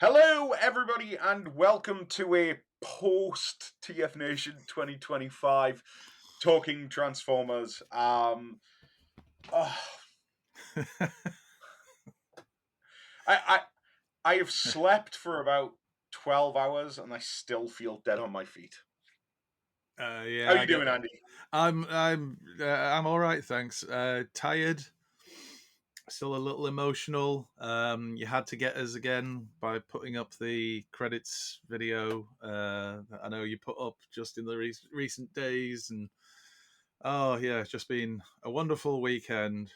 Hello, everybody, and welcome to a post TFNation 2025 talking Transformers. Oh, I, I, I have slept for about 12 hours, and I still feel dead on my feet. How Yeah, you I get doing, that. Andy? I'm all right, thanks. Tired, still a little emotional. You had to get us again by putting up the credits video. I know you put up just in the recent days, and oh yeah, it's just been a wonderful weekend.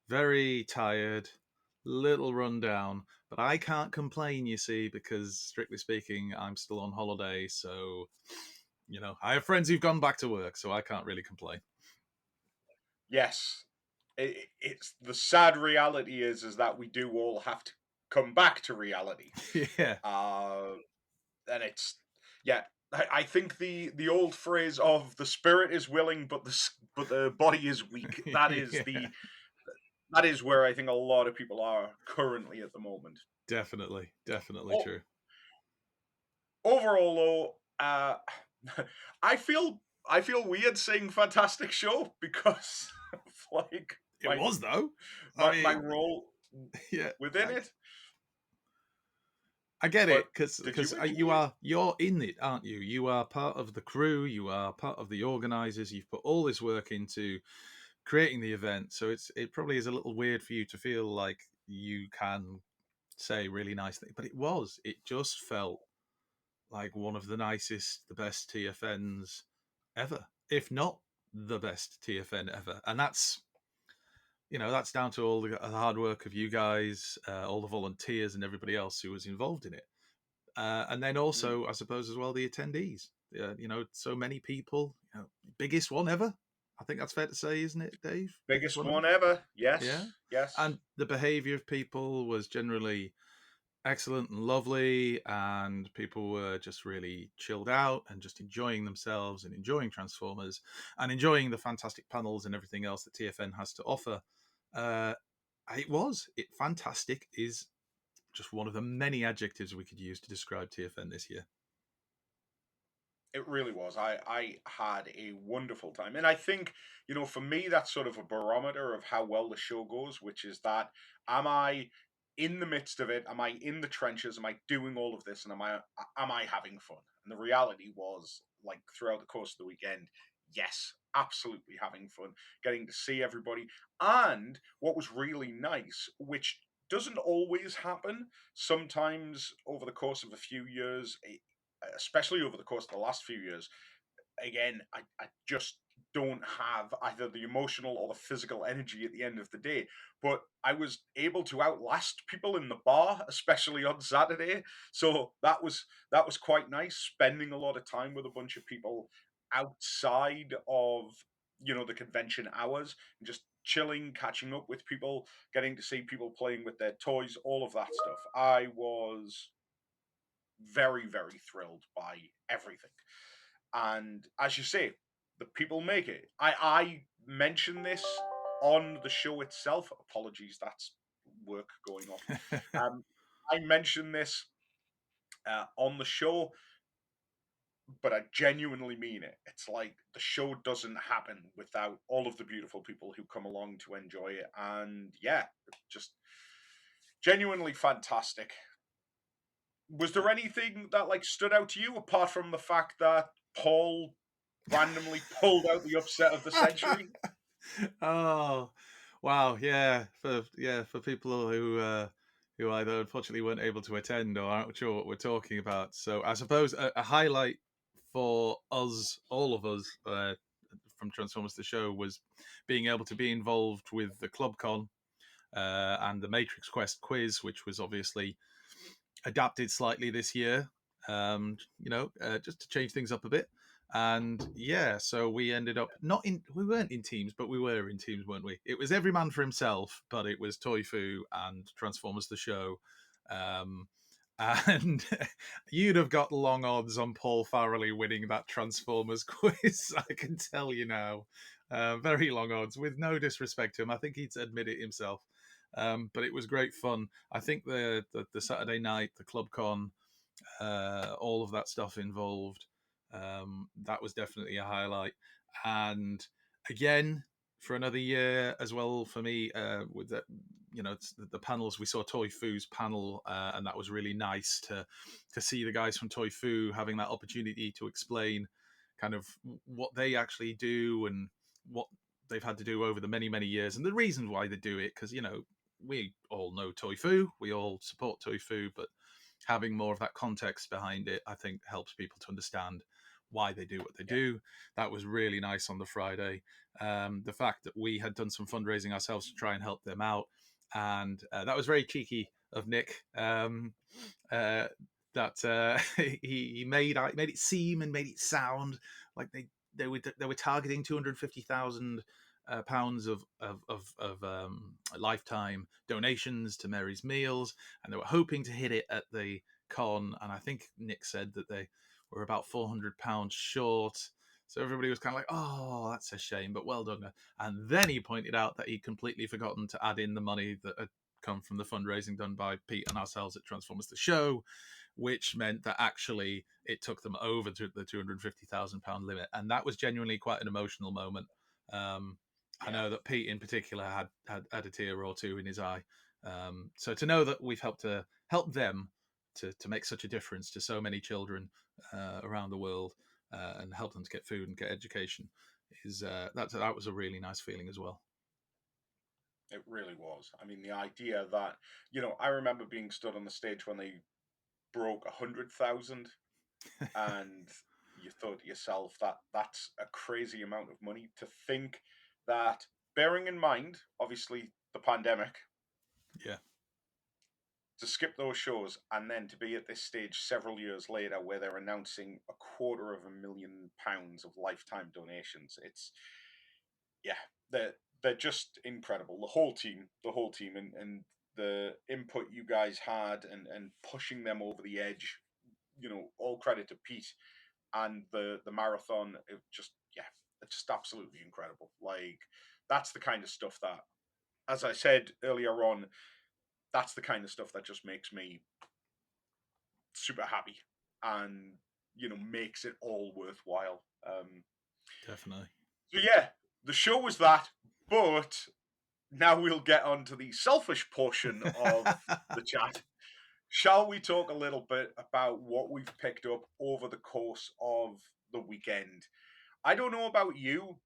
Very tired, little rundown, but I can't complain. You see, because strictly speaking, I'm still on holiday, so I have friends who've gone back to work, so I can't really complain. Yes, it's the sad reality is that we do all have to come back to reality. Yeah, Uh, and it's yeah. I think the old phrase of the spirit is willing, but the body is weak. yeah, That is where I think a lot of people are currently at the moment. definitely O- true. Overall, though, I feel weird saying fantastic show because of like It my was though. I my mean, role yeah, within it. I get But it because did you enjoy you it? you're in it, aren't you? You are part of the crew. You are part of the organisers. You've put all this work into creating the event, so it probably is a little weird for you to feel like you can say really nice things, but it was. It just felt like one of the nicest, the best TFNs ever, if not the best TFN ever. And that's down to all the hard work of you guys, all the volunteers, and everybody else who was involved in it. And then Mm. also, I suppose, as well, the attendees. So many people. Biggest one ever. I think that's fair to say, isn't it, Dave? Biggest Biggest one ever. one ever. Yeah. Yes, yes. And the behaviour of people was generally excellent and lovely, and people were just really chilled out and just enjoying themselves and enjoying Transformers and enjoying the fantastic panels and everything else that TFN has to offer. Uh, fantastic is just one of the many adjectives we could use to describe TFN this year. It really was. I had a wonderful time. And I think, for me, that's sort of a barometer of how well the show goes, which is that am I in the midst of it? Am I in the trenches? Am I doing all of this? And am I having fun? And the reality was, like throughout the course of the weekend, yes, absolutely having fun, getting to see everybody. And what was really nice, which doesn't always happen, sometimes over the course of a few years, especially over the course of the last few years, again, I just don't have either the emotional or the physical energy at the end of the day. But I was able to outlast people in the bar, especially on Saturday. So that was quite nice, spending a lot of time with a bunch of people outside of the convention hours and just chilling, catching up with people, getting to see people playing with their toys, all of that stuff. I was very, very thrilled by everything. And as you say, the people make it. I mentioned this on the show itself. Apologies, that's work going off. Um, I mentioned this on the show, but I genuinely mean it. It's like the show doesn't happen without all of the beautiful people who come along to enjoy it. And yeah, just genuinely fantastic. Was there anything that like stood out to you apart from the fact that Paul randomly pulled out the upset of the century? Oh, wow! For people who either unfortunately weren't able to attend or aren't sure what we're talking about. So I suppose a highlight for us, all of us, from Transformers the show, was being able to be involved with the ClubCon and the Matrix Quest quiz, which was obviously adapted slightly this year. Just to change things up a bit. And yeah, so we ended up not in. We weren't in teams, but we were in teams, weren't we? It was every man for himself, but it was Toy Fu and Transformers the show. Um, and you'd have got long odds on Paul Farrelly winning that Transformers quiz. I can tell you now, very long odds. With no disrespect to him, I think he'd admit it himself. But it was great fun. I think the Saturday night, the club con, all of that stuff involved. That was definitely a highlight. And again, for another year as well for me, with the panels, we saw Toy Foo's panel, and that was really nice to see the guys from Toy Foo having that opportunity to explain kind of what they actually do and what they've had to do over the many years and the reasons why they do it. Because we all know Toy Foo, we all support Toy Foo, but having more of that context behind it, I think, helps people to understand why they do what they Yeah, do. That was really nice on the Friday. The fact that we had done some fundraising ourselves to try and help them out, and that was very cheeky of Nick. Uh, that he made it seem and made it sound like they were targeting £250,000 pounds of lifetime donations to Mary's Meals, and they were hoping to hit it at the con. And I think Nick said that they were about £400 short. So everybody was kind of like, "Oh, that's a shame, but well done." And then he pointed out that he'd completely forgotten to add in the money that had come from the fundraising done by Pete and ourselves at Transformers the Show, which meant that actually it took them over to the £250,000 limit, and that was genuinely quite an emotional moment. Um, I yeah, know that Pete in particular had a tear or two in his eye. So to know that we've helped to help them to make such a difference to so many children around the world, and help them to get food and get education is that was a really nice feeling as well. it really was. I mean, the idea that, I remember being stood on the stage when they broke 100,000, and you thought to yourself that that's a crazy amount of money to think that, bearing in mind, obviously, the pandemic, Yeah, to skip those shows and then to be at this stage several years later where they're announcing £250,000 of lifetime donations. It's, yeah, they're just incredible. The whole team, and the input you guys had, and pushing them over the edge. All credit to Pete and the marathon. It just, yeah, it's just absolutely incredible. Like, that's the kind of stuff that, as I said earlier on, that's the kind of stuff that just makes me super happy, and makes it all worthwhile. definitely. So yeah, the show was that, but now we'll get on to the selfish portion of the chat. Shall we talk a little bit about what we've picked up over the course of the weekend? I don't know about you,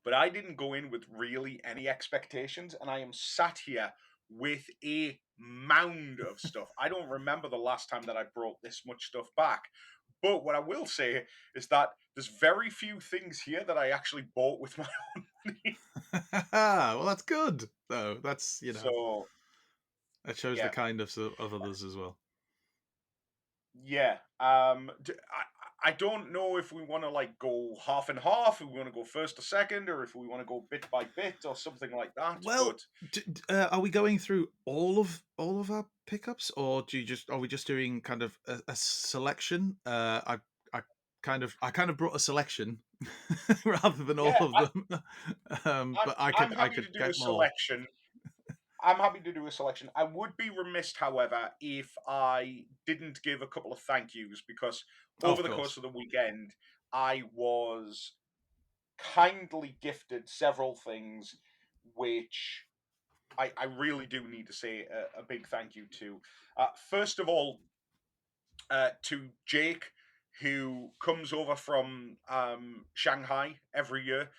but I didn't go in with really any expectations, and I am sat here with a mound of stuff. I don't remember the last time that I brought this much stuff back. But what I will say is that there's very few things here that I actually bought with my own money. Well, that's good though. That's So that shows the yeah, kindness of others as well. yeah. I don't know if we want to like go half and half, if we want to go first to second, or if we want to go bit by bit or something like that. Well, But are we going through all of our pickups, or are we just doing kind of a selection? I I kind of brought a selection rather than all yeah, of them, I'm but I I'm could I happy could to do a get more. selection. I'm happy to do a selection. I would be remiss, however, if I didn't give a couple of thank yous, because over Of the course course. of the weekend, I was kindly gifted several things which I really do need to say a big thank you to. First of all, to Jake, who comes over from Shanghai every year.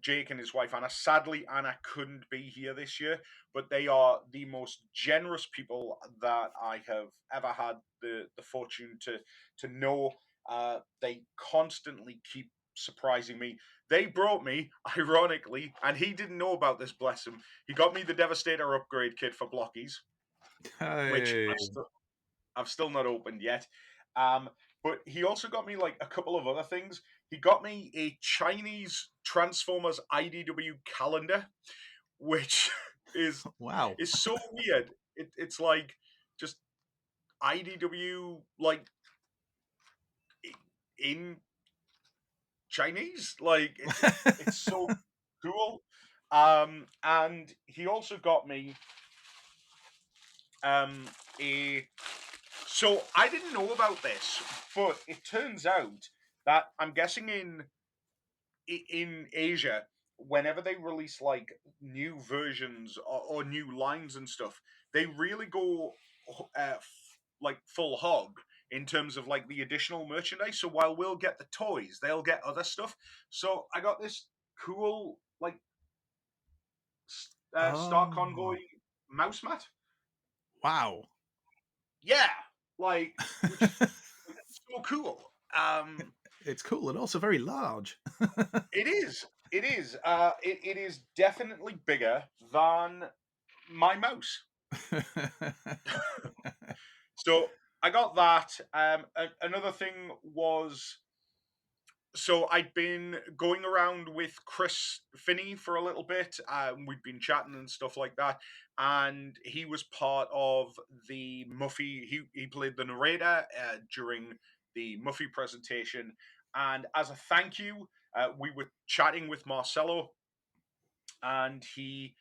Jake and his wife Anna. Sadly, Anna couldn't be here this year, but they are the most generous people that I have ever had the fortune to know. They constantly keep surprising me. They brought me, ironically, and he didn't know about this. Bless him. He got me the Devastator upgrade kit for Blockies, which Hey, I've still not opened yet. Um, but he also got me like a couple of other things. He got me a Chinese Transformers IDW calendar, which is wow. is so weird. It's like just IDW like in Chinese. Like it's so cool. And he also got me um, a. So I didn't know about this, but it turns out that I'm guessing in Asia, whenever they release like new versions or new lines and stuff, they really go like full hog in terms of like the additional merchandise. So while we'll get the toys, they'll get other stuff. So I got this cool like Star Convoy Oh, mouse mat. wow. Yeah, like which is like, so cool. It's cool and also very large. It is. It is. It is definitely bigger than my mouse. So I got that. Another thing was, so I'd been going around with Chris Finney for a little bit. We'd been chatting and stuff like that, and he was part of the Muffy. He played the narrator during the Muffy presentation, and as a thank you, we were chatting with Marcelo, and he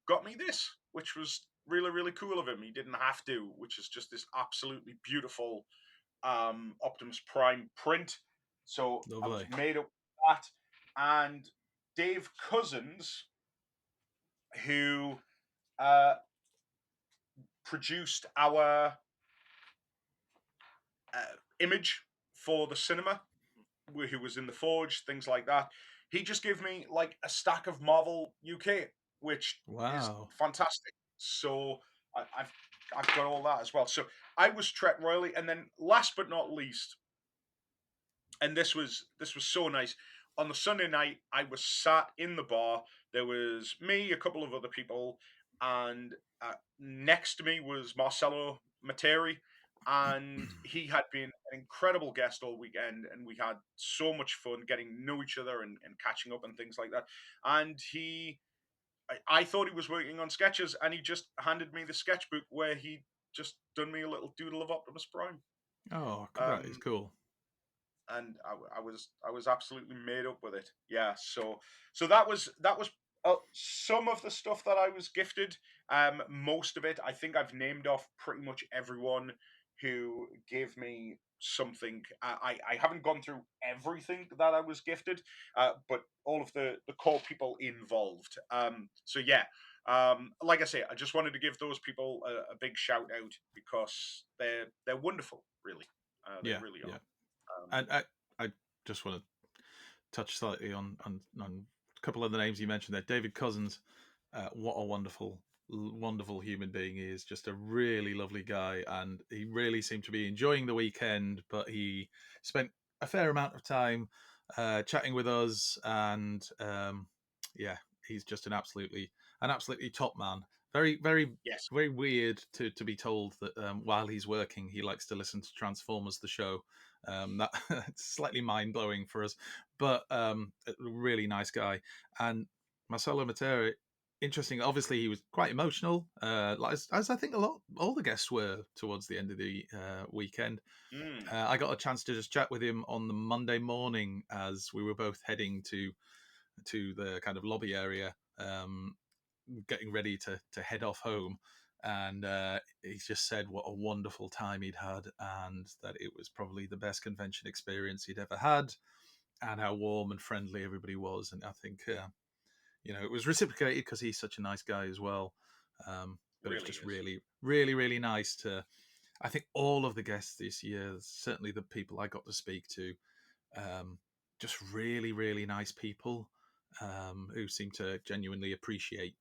got me this, which was really really cool of him. He didn't have to, which is just this absolutely beautiful Optimus Prime print. So I was Lovely. made up with that, and Dave Cousins, who uh, produced our image for the cinema, who was in the Forge, things like that. He just gave me like a stack of Marvel UK, which is Wow. fantastic. So I've got all that as well. So I was treated royally, and then last but not least, and this was so nice. On the Sunday night, I was sat in the bar. There was me, a couple of other people, and next to me was Marcelo Materi, and he had been an incredible guest all weekend, and we had so much fun getting to know each other and catching up and things like that. And I thought he was working on sketches, and he just handed me the sketchbook where he just done me a little doodle of Optimus Prime. Oh, that is Um, cool. and I was absolutely made up with it. Yeah, so that was some of the stuff that I was gifted. Most of it, I think I've named off pretty much everyone who gave me something. I haven't gone through everything that I was gifted, but all of the core people involved. So yeah. Like I say, I just wanted to give those people a big shout out because they're wonderful, really. They Yeah, really yeah. are. Um, And I just want to touch slightly on a couple of the names you mentioned there. David Cousins, what a wonderful human being he is. Just a really lovely guy, and he really seemed to be enjoying the weekend. But he spent a fair amount of time chatting with us, and yeah, he's just an absolutely top man. Very very yes. very weird to be told that while he's working, he likes to listen to Transformers the show. That it's slightly mind blowing for us, but a really nice guy. And Marcelo Matera, interesting. Obviously, he was quite emotional, as I think all the guests were towards the end of the weekend. Mm, I got a chance to just chat with him on the Monday morning as we were both heading to the kind of lobby area, getting ready to head off home. And he just said what a wonderful time he'd had, and that it was probably the best convention experience he'd ever had, and how warm and friendly everybody was. And I think it was reciprocated because he's such a nice guy as well. But it was really just is. really, really, really nice to. I think all of the guests this year, certainly the people I got to speak to, um, just really, really nice people who seem to genuinely appreciate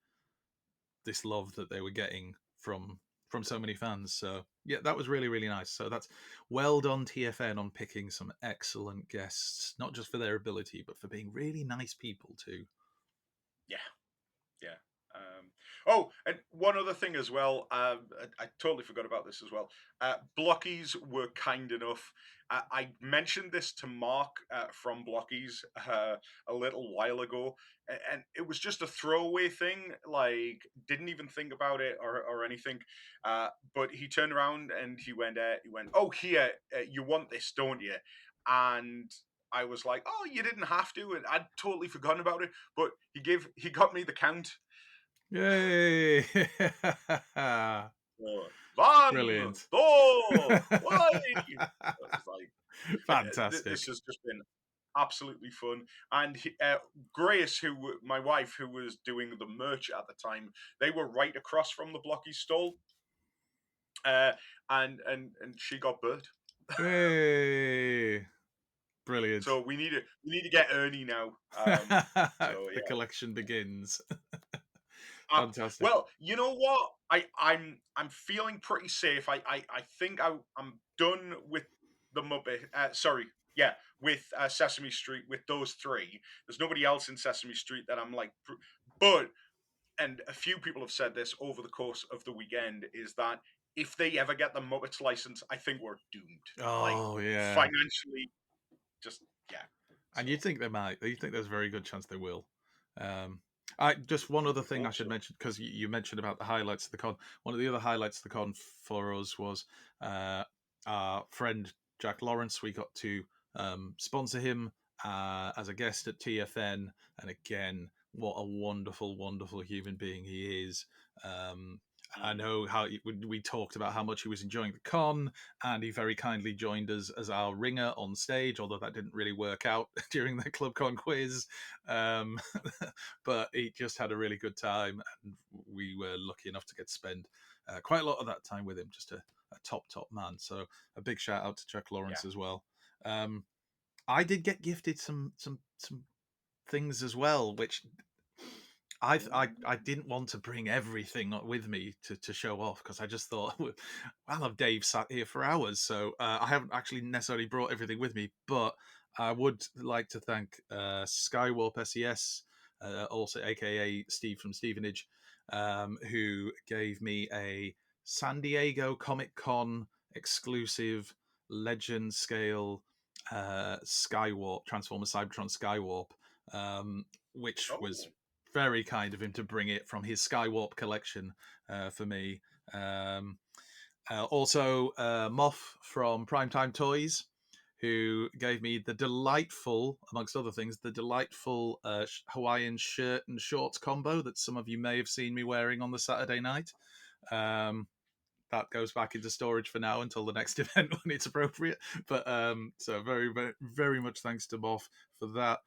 this love that they were getting from so many fans. So yeah, that was really, really nice. So that's well done, TFN, on picking some excellent guests, not just for their ability, but for being really nice people too. Yeah. Yeah. Oh, and one other thing as well. I totally forgot about this as well. Blockies were kind enough. I mentioned this to Mark from Blockies a little while ago, and it was just a throwaway thing. Like, didn't even think about it or anything. But he turned around and he went, "Oh, here, you want this, don't you?" And I was like, "Oh, you didn't have to," and I'd totally forgotten about it. But he got me the count. Yay! One, Brilliant. two, why? I was like, this Fantastic. has just been absolutely fun. And Grace, my wife, who was doing the merch at the time, they were right across from the Blocky stall, uh, and she got burnt. Yay! Brilliant. So we need to get Ernie now. So The yeah. collection begins. Uh, Fantastic. well, you know what? I'm feeling pretty safe. I think I'm done with the Muppet. Sorry, yeah, with Sesame Street with those three. There's nobody else in Sesame Street that I'm like, but and a few people have said this over the course of the weekend is that if they ever get the Muppets license, I think we're doomed. Like Oh, yeah. financially, just yeah. And So you'd think they might. You think there's a very good chance they will. Um, just one other you thing I hope should so. mention because you mentioned about the highlights of the con. One of the other highlights of the con for us was uh, our friend Jack Lawrence. We got to sponsor him as a guest at TFN, and again, what a wonderful, wonderful human being he is. Um, I Mm, know how we talked about how much he was enjoying the con, and he very kindly joined us as our ringer on stage, although that didn't really work out during the ClubCon quiz. Um, but he just had a really good time, and we were lucky enough to get to spend quite a lot of that time with him. Just a top man. So a big shout out to Jack yeah. Lawrence as well. Um, I did get gifted some things as well, which I didn't want to bring everything with me to show off because I just thought, well, I'll have Dave sat here for hours. So I haven't actually necessarily brought everything with me, but I would like to thank Skywarp SES, also aka Steve from Stevenage, who gave me a San Diego Comic Con exclusive legend scale Skywarp Transformers Cybertron Skywarp, which was Oh, very kind of him to bring it from his Skywarp collection for me. Um, also, Moff from Primetime Toys, who gave me the delightful, amongst other things, the delightful Hawaiian shirt and shorts combo that some of you may have seen me wearing on the Saturday night. Um, that goes back into storage for now until the next event when it's appropriate. But so very, very, very much thanks to Moff for that.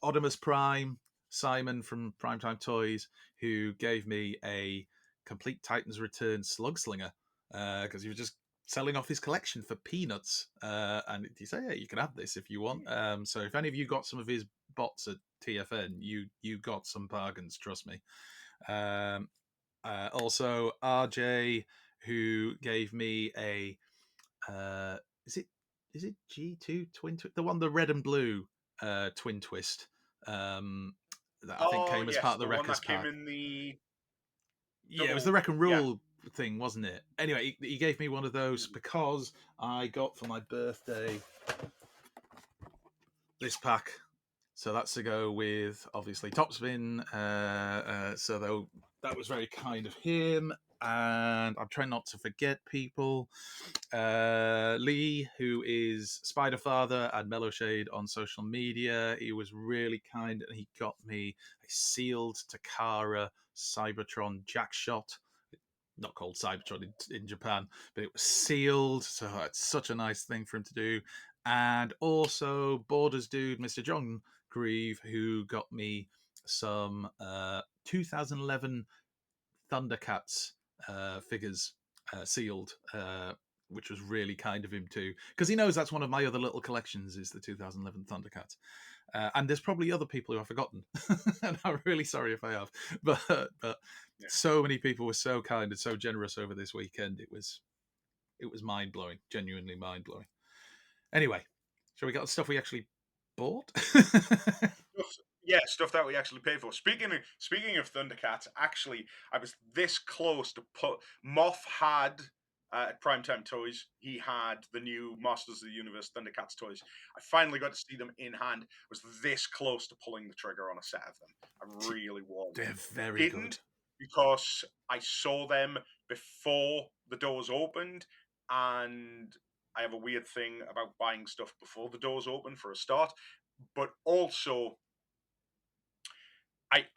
Odimus Prime, Simon from Primetime Toys, who gave me a complete Titans Return Slugslinger because he was just selling off his collection for peanuts. And he said, "Yeah, you can have this if you want." So if any of you got some of his bots at TFN, you got some bargains. Trust me. Um, also, RJ, who gave me a uh, is it G2 the one, the red and blue twin twist, um, that I think oh came as part yes, of the the one Wreckers that came pack. in the Yeah, it was the double. Wreck and Yeah. Rule thing, wasn't it? Anyway, he gave me one of those Mhm. because I got for my birthday this pack. So that's to go with obviously Topspin. So that was very kind of him. And I'm trying not to forget people. Lee, who is Spider Father and Mellow Shade on social media, he was really kind and he got me a sealed Takara Cybertron Jackshot. Not called Cybertron in Japan, but it was sealed. So it's such a nice thing for him to do. And also, Borders dude, Mr. John Grieve, who got me some 2011 Thundercats figures sealed, which was really kind of him too, because he knows that's one of my other little collections is the 2011 Thundercats. And there's probably other people who I've forgotten, and I'm really sorry if I have. But Yeah. so many people were so kind and so generous over this weekend. It was mind blowing, genuinely mind blowing. Anyway, shall we get the stuff we actually bought? Yeah, stuff that we actually paid for. Speaking of Thundercats, actually, I was this close to put Moff had at Primetime Toys. He had the new Masters of the Universe Thundercats toys. I finally got to see them in hand. I was this close to pulling the trigger on a set of them. I really was. They're very good. Didn't because I saw them before the doors opened, and I have a weird thing about buying stuff before the doors open for a start, but also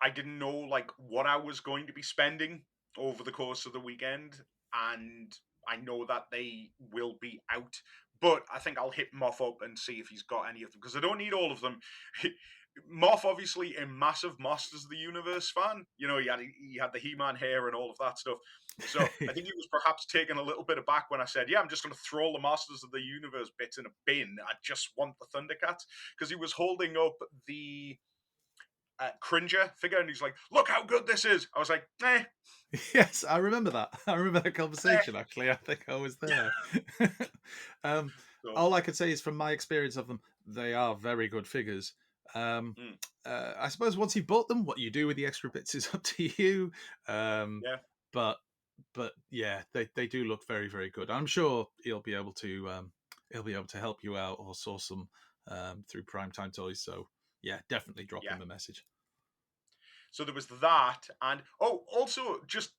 I didn't know like what I was going to be spending over the course of the weekend, and I know that they will be out. But I think I'll hit Moff up and see if he's got any of them because I don't need all of them. Moff, obviously, a massive Masters of the Universe fan. You know, he had the He-Man hair and all of that stuff. So I think he was perhaps taken a little bit aback when I said, "Yeah, I'm just going to throw all the Masters of the Universe bits in a bin. I just want the Thundercats," because he was holding up the Cringer figure, and he's like, "Look how good this is." I was like, "Eh, Yes, I remember that. I remember that eh." conversation. Actually, I think I was there. um, So, all I can say is, from my experience of them, they are very good figures. Um, mm, I suppose once you bought them, what you do with the extra bits is up to you. Um, yeah, but yeah, they do look very very good. I'm sure he'll be able to help you out or source them through Primetime Toys. So yeah, definitely drop yeah. him a message. So there was that, and oh, also just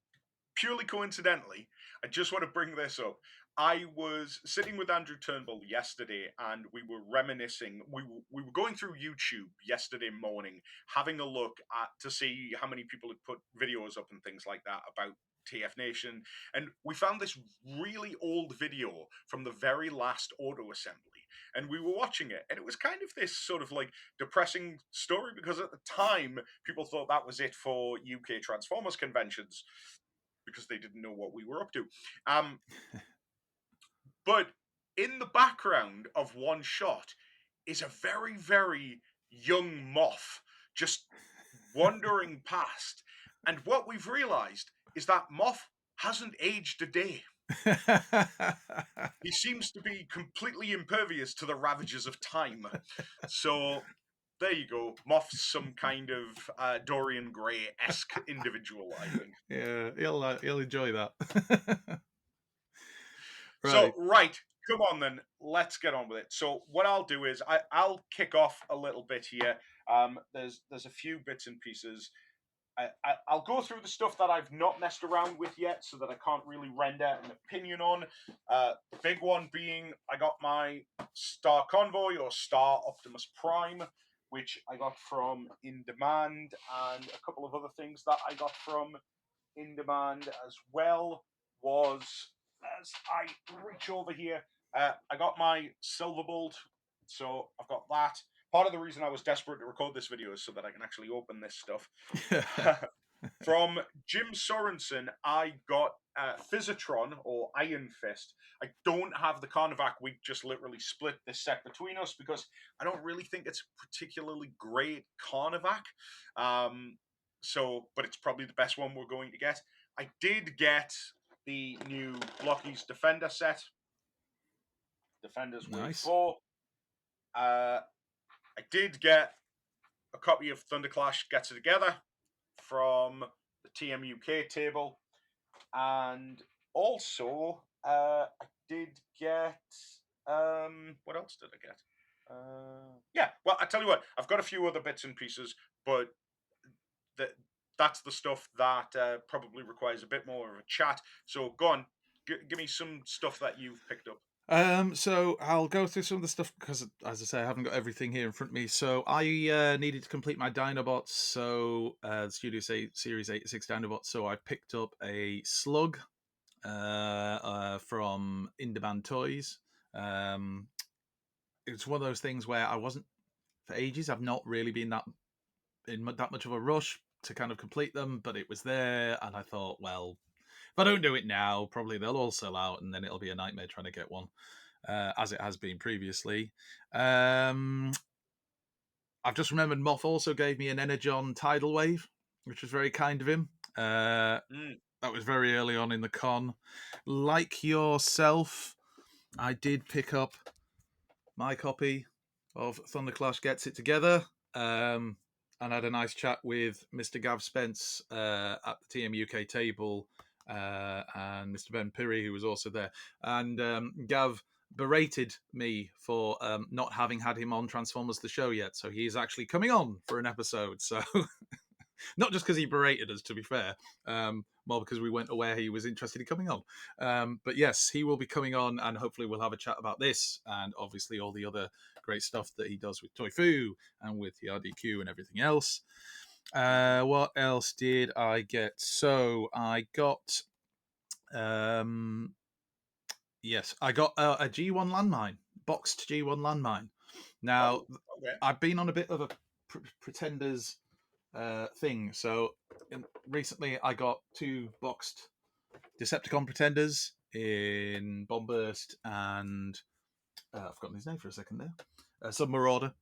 purely coincidentally, I just want to bring this up. I was sitting with Andrew Turnbull yesterday, and we were reminiscing. We were going through YouTube yesterday morning, having a look at to see how many people had put videos up and things like that about TFNation, and we found this really old video from the very last auto assembly. And we were watching it, and it was kind of this sort of like depressing story because at the time people thought that was it for UK Transformers conventions because they didn't know what we were up to. Um, but in the background of one shot is a very, very young moth just wandering past. And what we've realized is that moth hasn't aged a day. He seems to be completely impervious to the ravages of time. So there you go. Moth's some kind of Dorian Gray esque individual, I think. Yeah, he'll enjoy that. So, Right. right, come on then, let's get on with it. So, what I'll do is I'll kick off a little bit here. There's a few bits and pieces. I'll go through the stuff that I've not messed around with yet, so that I can't really render an opinion on. The big one being I got my Star Convoy or Star Optimus Prime, which I got from In Demand, and a couple of other things that I got from In Demand as well was as I reach over here, I got my Silverbolt, so I've got that. Part of the reason I was desperate to record this video is so that I can actually open this stuff. From Jim Sorensen, I got Physitron or Iron Fist. I don't have the Carnivac. We just literally split this set between us because I don't really think it's a particularly great Carnivac. But it's probably the best one we're going to get. I did get the new Blockies Defender set, Defenders Wave Nice. 4. I did get a copy of Thunderclash Gets It Together from the TMUK table. And also, I did get. What else did I get? Yeah, well, I tell you what, I've got a few other bits and pieces, but that that's the stuff that probably requires a bit more of a chat. So go on, give me some stuff that you've picked up. So I'll go through some of the stuff because, as I say, I haven't got everything here in front of me. So I needed to complete my Dinobots, so the Series 86 Dinobots. So I picked up a Slug from In Demand Toys. Um, it's one of those things where I wasn't for ages. I've not really been that much of a rush to kind of complete them, but it was there, and I thought, well, if I don't do it now, probably they'll all sell out, and then it'll be a nightmare trying to get one, as it has been previously. I've just remembered Moff also gave me an Energon Tidal Wave, which was very kind of him. Mm, That was very early on in the con. Like yourself, I did pick up my copy of Thunderclash Gets It Together, and had a nice chat with Mr. Gav Spence at the TM UK table, and Mr. Ben Pirry, who was also there. And Gav berated me for not having had him on Transformers the show yet, so he is actually coming on for an episode. So Not just because he berated us, to be fair, more because we weren't aware he was interested in coming on. But yes, he will be coming on, and hopefully we'll have a chat about this and obviously all the other great stuff that he does with Toy Fu and with the RDQ and everything else. Hmm. What else did I get? So I got, um, yes, I got a G1 landmine, boxed G1 landmine. Now, Oh, okay. I've been on a bit of a Pretenders thing. So recently I got 2 boxed Decepticon Pretenders in Bombburst and I've forgotten his name for a second there. Submarauder.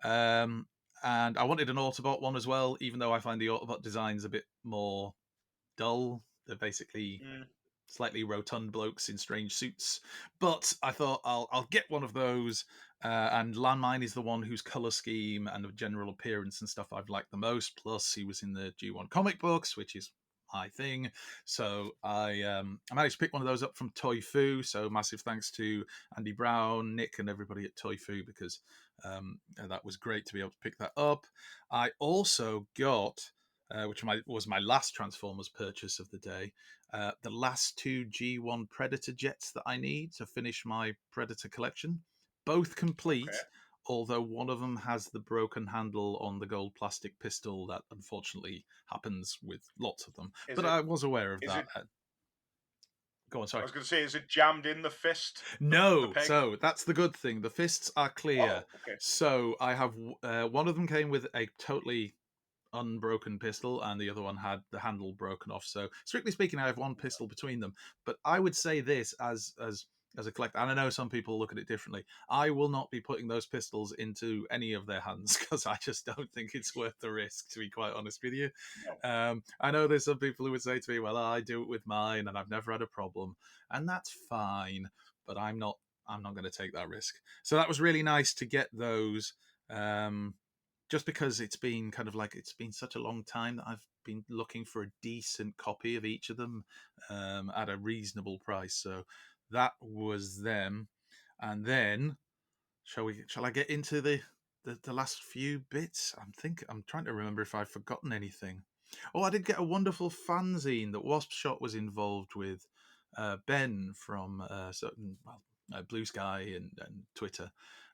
Um, and I wanted an Autobot one as well, even though I find the Autobot designs a bit more dull. They're basically Mm. slightly rotund blokes in strange suits. But I thought I'll get one of those. And Landmine is the one whose color scheme and general appearance and stuff I've liked the most. Plus, he was in the G1 comic books, which is my thing. So I managed to pick one of those up from Toy Fu. So massive thanks to Andy Brown, Nick, and everybody at Toy Fu because that was great to be able to pick that up. I also got, which was my last Transformers purchase of the day, the last 2 G1 Predator jets that I need to finish my Predator collection. Both Okay. complete, although one of them has the broken handle on the gold plastic pistol that unfortunately happens with lots of them. Is But it? I was aware of Is that. it? Go on, I sorry. was going to say, is it jammed in the fist? The No, peg? so that's the good thing. The fists are clear. Oh, okay. So I have one of them came with a totally unbroken pistol, and the other one had the handle broken off. So strictly speaking, I have one pistol between them. But I would say this as a collector, and I know some people look at it differently. I will not be putting those pistols into any of their hands because I just don't think it's worth the risk. To be quite honest with you, No. I know there's some people who would say to me, "Well, I do it with mine, and I've never had a problem," and that's fine. But I'm not. I'm not going to take that risk. So that was really nice to get those. Um, just because it's been kind of like it's been such a long time that I've been looking for a decent copy of each of them at a reasonable price. So that was them. And then shall I get into the last few bits? I'm trying to remember if I've forgotten anything. Oh, I did get a wonderful fanzine that Wasp Shot was involved with. Ben from certain Blue Sky and Twitter,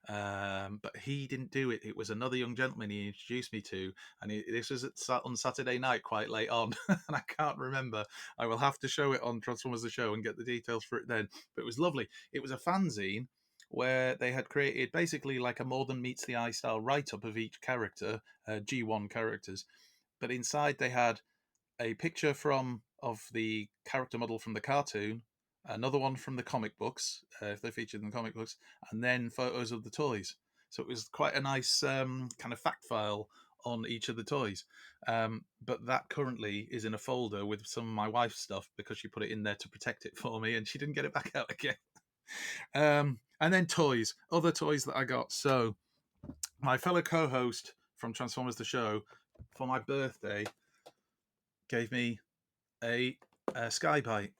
but he didn't do it. It was another young gentleman he introduced me to, and this was on Saturday night, quite late on, and I can't remember. I will have to show it on Transformers the Show and get the details for it then. But it was lovely. It was a fanzine where they had created basically like a more than meets the eye style write up of each character, G1 characters, but inside they had a picture from of the character model from the cartoon, another one from the comic books, if they featured in the comic books, and then photos of the toys. So it was quite a nice kind of fact file on each of the toys. But that currently is in a folder with some of my wife's stuff because she put it in there to protect it for me and she didn't get it back out again. And then toys, other toys that I got. So my fellow co-host from Transformers the Show for my birthday gave me a, Skybite,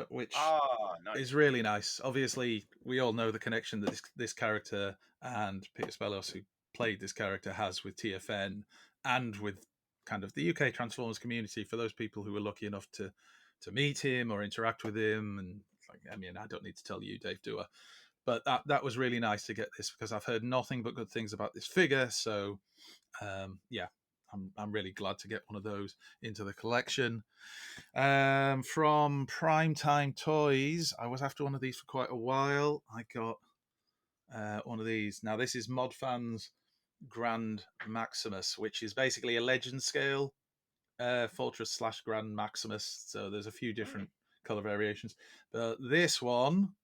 which Ah, is nice. really nice. Obviously, we all know the connection that this character and Peter Spellos, who played this character, has with TFN and with kind of the UK Transformers community. For those people who were lucky enough to meet him or interact with him, and like, I mean, I don't need to tell you, Dave Dewar, but that was really nice to get this because I've heard nothing but good things about this figure. So yeah, I'm really glad to get one of those into the collection. From Primetime Toys, I was after one of these for quite a while. I got one of these. Now this is Modfan's Grand Maximus, which is basically a legend scale Fortress slash Grand Maximus. So there's a few Mm. different color variations, but this one,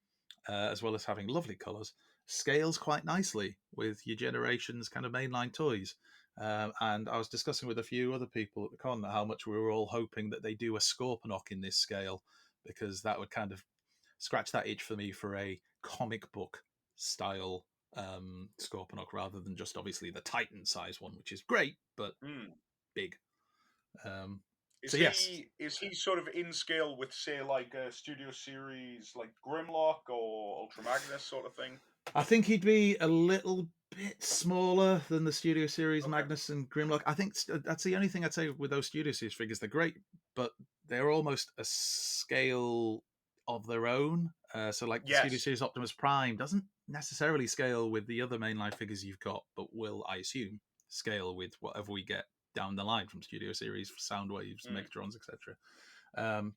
as well as having lovely colors, scales quite nicely with your generation's kind of mainline toys. And I was discussing with a few other people at the con how much we were all hoping that they do a Scorponok in this scale, because that would kind of scratch that itch for me for a comic book style Scorponok rather than just obviously the Titan size one, which is great but Mm. big. Um, Is so yes, he sort of in scale with, say, like a Studio Series like Grimlock or Ultra Magnus sort of thing? I think he'd be a little bit smaller than the Studio Series Okay. Magnus and Grimlock. I think that's the only thing I'd say with those Studio Series figures. They're great, but they're almost a scale of their own. So, like the Studio Yes. Series Optimus Prime doesn't necessarily scale with the other mainline figures you've got, but will, I assume, scale with whatever we get down the line from Studio Series, Soundwaves, Mm. Megatrons, etc.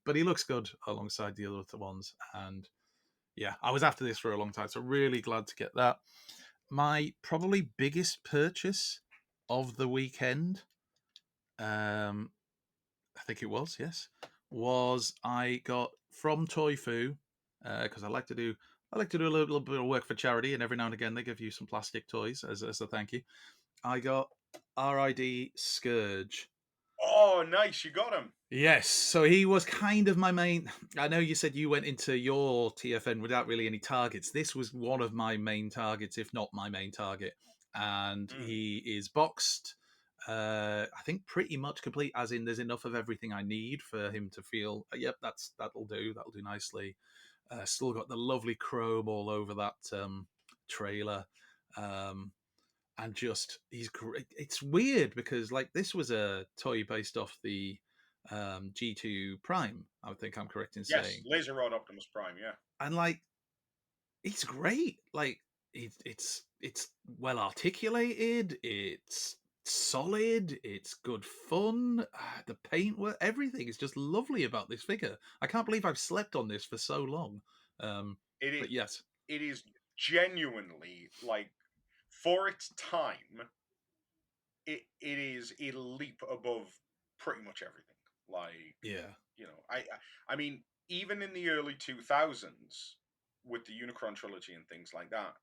But he looks good alongside the other ones, and yeah, I was after this for a long time, so really glad to get that. My probably biggest purchase of the weekend, um, I think it was, yes, was I got from Toy Foo because I like to do a little bit of work for charity, and every now and again they give you some plastic toys as a thank you. I got RID Scourge. Oh, nice. You got him. Yes, so he was kind of my main. I know you said you went into your TFN without really any targets. This was one of my main targets, if not my main target. And Mm. he is boxed, I think pretty much complete, as in there's enough of everything I need for him to feel, yep, that'll do nicely. Still got the lovely chrome all over that trailer. Um, and just he's great. It's weird because like this was a toy based off the G2 Prime. I would think I'm correct in Yes. saying, Laser Rod Optimus Prime. Yeah. and like it's great. Like it's well articulated. It's solid. It's good fun. The paintwork, everything is just lovely about this figure. I can't believe I've slept on this for so long. Um, It is. but yes, It is genuinely like for its time. It is a leap above pretty much everything. Like yeah, I mean, even in the early 2000s with the Unicron trilogy and things like that,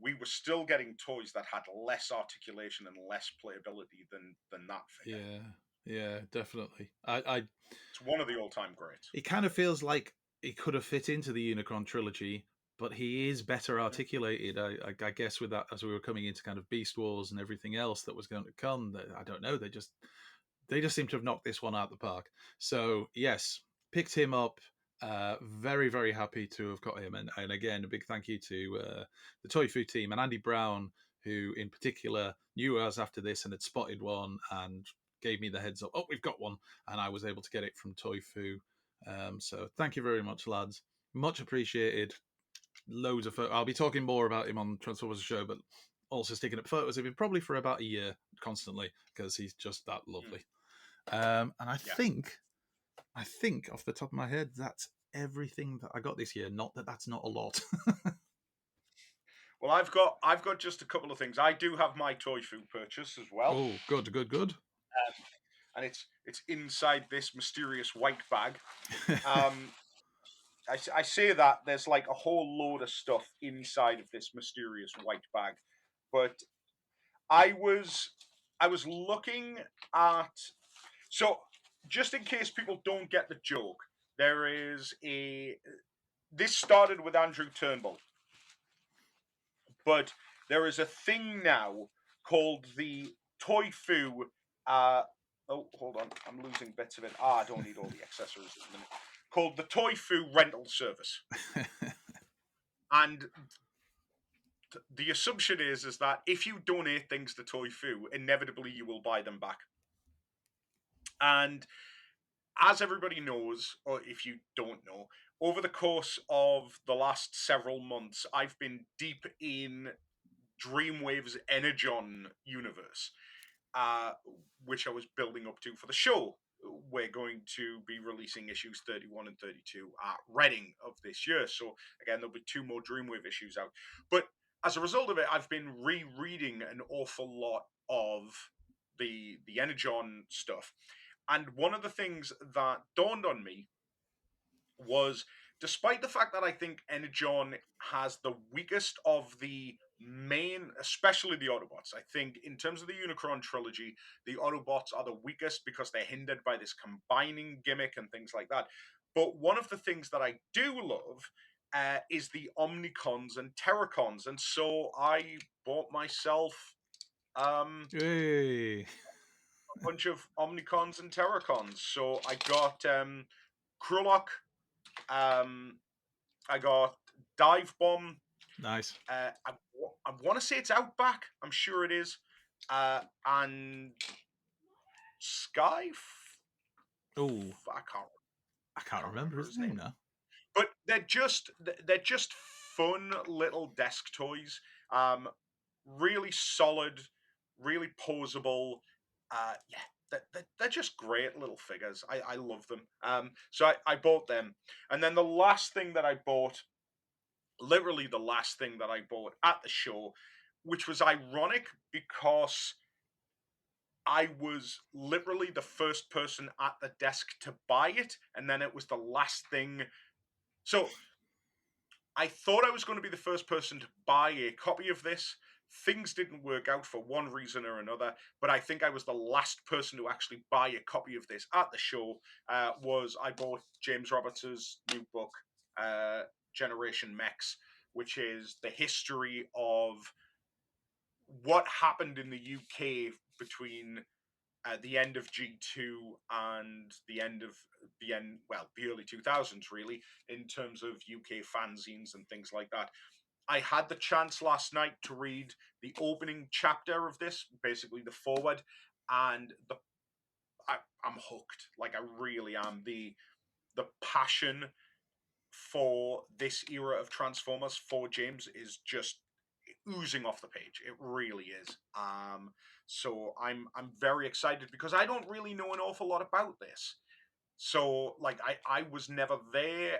we were still getting toys that had less articulation and less playability than that figure. yeah, yeah, definitely. I It's one of the all-time greats. It kind of feels like he could have fit into the Unicron trilogy, but he is better Mhm. articulated. I guess with that, as we were coming into kind of Beast Wars and everything else that was going to come, I don't know. They just seem to have knocked this one out the park. So yes, picked him up. Very very happy to have got him, and again a big thank you to the Toy Food team and Andy Brown, who in particular knew us after this and had spotted one and gave me the heads up. Oh, we've got one, and I was able to get it from Toy Foo. So thank you very much, lads. Much appreciated. Loads of I'll be talking more about him on Transformers Show, but also sticking up photos of him probably for about a year constantly because he's just that Mm. lovely. And Yeah. I think off the top of my head, that's everything that I got this year. Not that that's not a lot. Well, I've got just a couple of things. I do have my toy food purchase as well, Oh, good, good, good. and it's inside this mysterious white bag. Um, I say that there's like a whole load of stuff inside of this mysterious white bag, but I was I was looking at so just in case people don't get the joke, there is a this started with Andrew Turnbull, but there is a thing now called the Toy Foo. Oh, hold on, I'm losing bits of it. I don't need all the accessories at the minute. Called the Toy Foo rental service, and the assumption is that if you donate things to Toy Foo, inevitably you will buy them back. And as everybody knows, or if you don't know, over the course of the last several months, I've been deep in Dreamwave's Energon universe, uh, which I was building up to for the show. We're going to be releasing issues 31 and 32 at Reading of this year. So, again, there'll be two more Dreamwave issues out. But as a result of it, I've been rereading an awful lot of the Energon stuff. And one of the things that dawned on me was despite the fact that I think Energon has the weakest of the main, especially the Autobots. I think in terms of the Unicron trilogy, the Autobots are the weakest because they're hindered by this combining gimmick and things like that. But one of the things that I do love is the Omnicons and Terracons, and so I bought myself Hey. a bunch of Omnicons and Terracons. So I got Krulok, um, I got Dive Bomb. Nice. I want to say it's Outback. I'm sure it is. And Sky. Oh, I can't. I can't Can't remember remember his his name name. now. But they're just fun little desk toys. Um, really solid, really posable. Yeah, they're just great little figures. I love them. So I bought them, and then the last thing that I bought, literally the last thing that I bought at the show, which was ironic because I was literally the first person at the desk to buy it, and then it was the last thing. So I thought I was going to be the first person to buy a copy of this. Things didn't work out for one reason or another, but I think I was the last person to actually buy a copy of this at the show. Was I bought James Roberts' new book, Generation Mex, which is the history of what happened in the UK between the end of G2 and the early 2000s, really, in terms of UK fanzines and things like that. I had the chance last night to read the opening chapter of this, basically the forward, and I'm hooked. Like I really am. The passion for this era of Transformers for James is just oozing off the page. It really is. So I'm very excited because I don't really know an awful lot about this. So like I was never there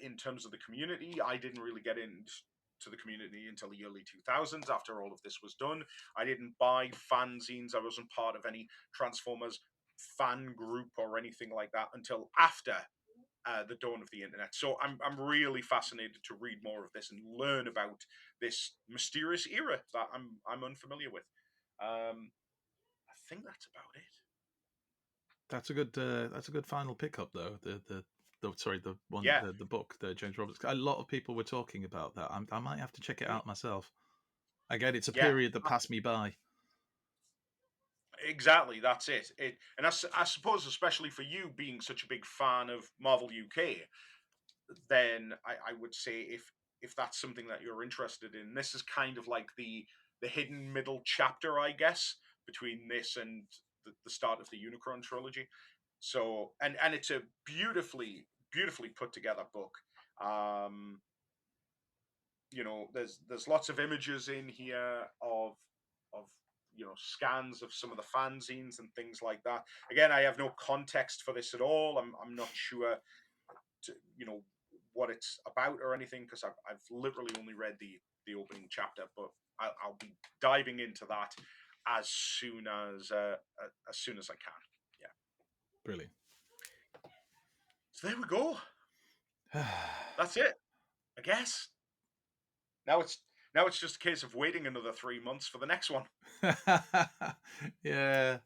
in terms of the community. I didn't really get into the community until the early 2000s after all of this was done. I didn't buy fanzines. I wasn't part of any Transformers fan group or anything like that until after the dawn of the internet. So I'm really fascinated to read more of this and learn about this mysterious era that I'm unfamiliar with. I think that's about it. That's a good. That's a good final pickup, though. The sorry, the one, Yeah, the book, the James Roberts. A lot of people were talking about that. I might have to check it mm, out myself. Again, it's a yeah, period that passed me by. exactly. That's it. And I suppose, especially for you being such a big fan of Marvel UK, then I would say if that's something that you're interested in, this is kind of like the hidden middle chapter, I guess, between this and the start of the Unicron trilogy. So and it's a beautifully put together book. Um, there's lots of images in here of scans of some of the fanzines and things like that. Again, I have no context for this at all. I'm not sure to what it's about or anything because I've literally only read the opening chapter, but I'll be diving into that as soon as soon as I can. Yeah. Brilliant. So there we go. That's it, I guess. Now it's now it's just a case of waiting another 3 months for the next one. Yeah.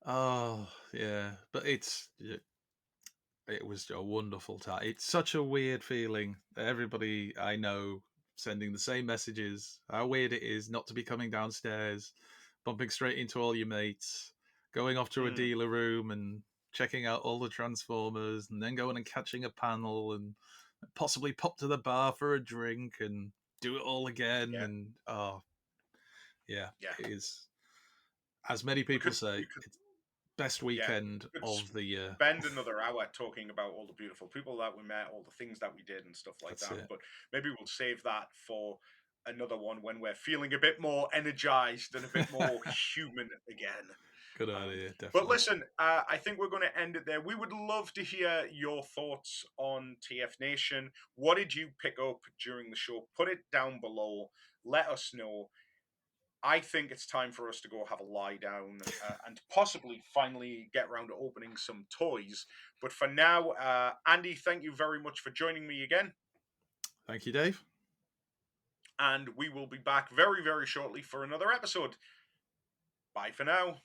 Oh, yeah. But it was a wonderful time. It's such a weird feeling. Everybody I know sending the same messages. How weird it is not to be coming downstairs, bumping straight into all your mates, going off to a Mm, dealer room and checking out all the Transformers, and then going and catching a panel and possibly pop to the bar for a drink and do it all again. yeah, And oh, yeah, yeah. it is. As many We people could we say, could it's best yeah weekend we could of the year. spend another hour talking about all the beautiful people that we met, all the things that we did, and stuff like That's that. it. But maybe we'll save that for another one when we're feeling a bit more energized and a bit more human again. Good Um, idea, but definitely. listen, I think we're going to end it there. We would love to hear your thoughts on TF Nation. What did you pick up during the show? Put it down below. Let us know. I think it's time for us to go have a lie down and possibly finally get around to opening some toys. But for now, Andy, thank you very much for joining me again. Thank you, Dave. And we will be back very, very shortly for another episode. Bye for now.